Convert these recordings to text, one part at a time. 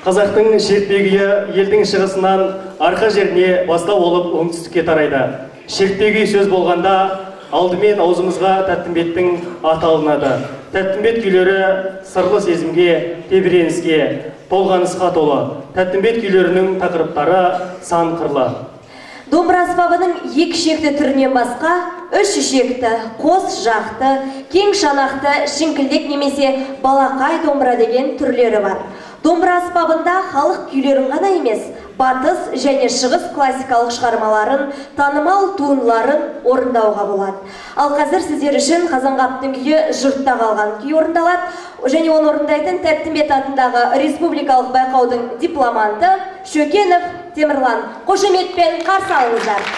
Қазақтың шертпегүйі елдің шығысынан арқа жеріне бастау болып оңтүстікке тарайды. Шертпегүй сөз болғанда алдымен аузымызға тәттімбеттің аты алынады. Тәттімбет күйлері сырлы сезімге, тебіреніске, толғанысқа толы. Тәттімбет күйлерінің тақырыптары сан қырлы. Домбыра аспабының екі шекті түрінен басқа, үш шекті, қос жақты, кең шанақты, шіңкілдек немесе балақай домбыра деген түрлері бар. Домбыра аспабында халық күйлерін ғана емес, батыс және шығыс классикалық шығармаларын, танымал туындыларын орындауға болады. Ал қазір сіздер үшін Қазанғаптың күйі жұртта қалған күй орындалады. Және оны орындайтын Тәттімбет атындағы республикалық байқаудың дипломанты Шөкенов Темірлан. Қошеметпен қарсы алыңыздар.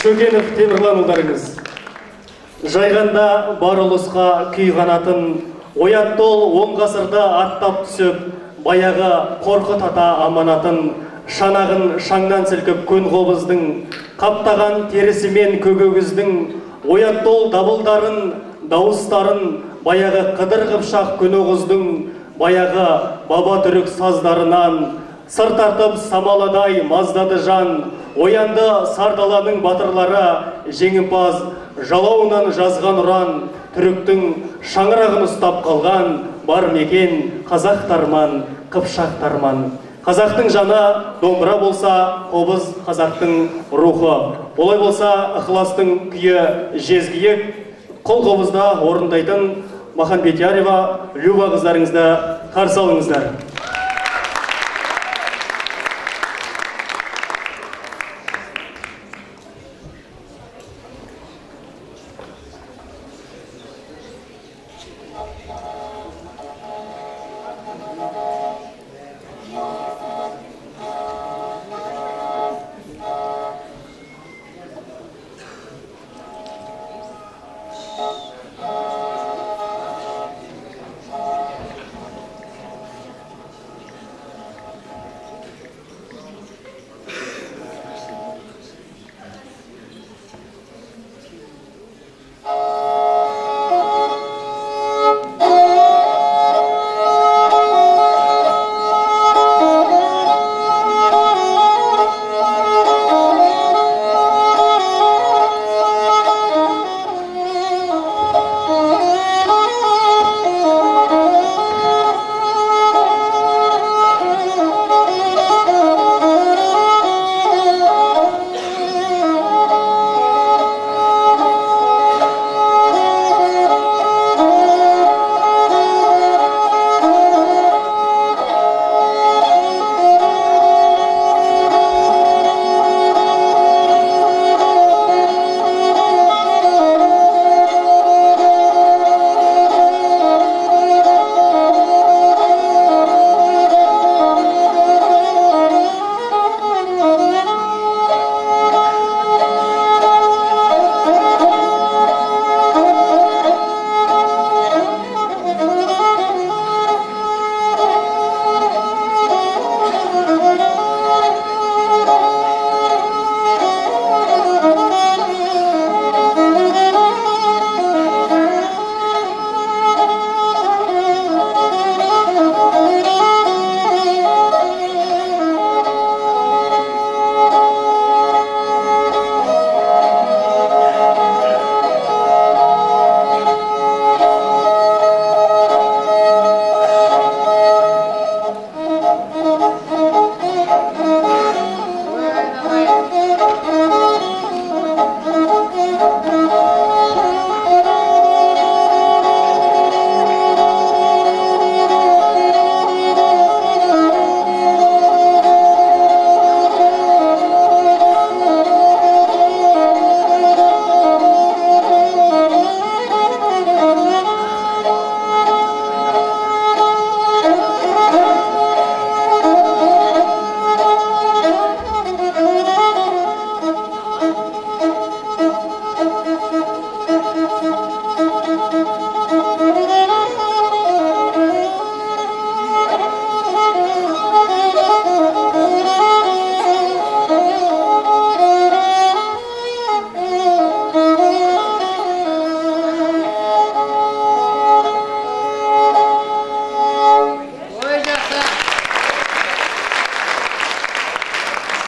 Шөкенов Темірлан ұлдарыңыз. Жайғанда бар ұлысқа күй қанатын, оят тол 10 ғасырда аттап түсіп, баяғы қорқыт ата аманатын, шанағын шаңнан сілкіп көн қобыздың, қаптаған терісімен көгөгіздің, оят тол дабылдарын, дауыстарын, баяғы қыдыр қыпшақ көне баяғы баба түрік саздарынан, сыр тартып самаладай маздады жан, оянды сардаланың батырлары, жеңімпаз жалауынан жазған ұран, түріктің шаңырағын ұстап қалған, бар мекен қазақтарман, қыпшақтарман. Қазақтың жаны домбыра болса, қобыз қазақтың рухы. Олай болса, ықыластың күйі жезгиек, қол қобызда орындайтын Махамбетярева, Люба қыздарыңызды қарсы алыңыздар.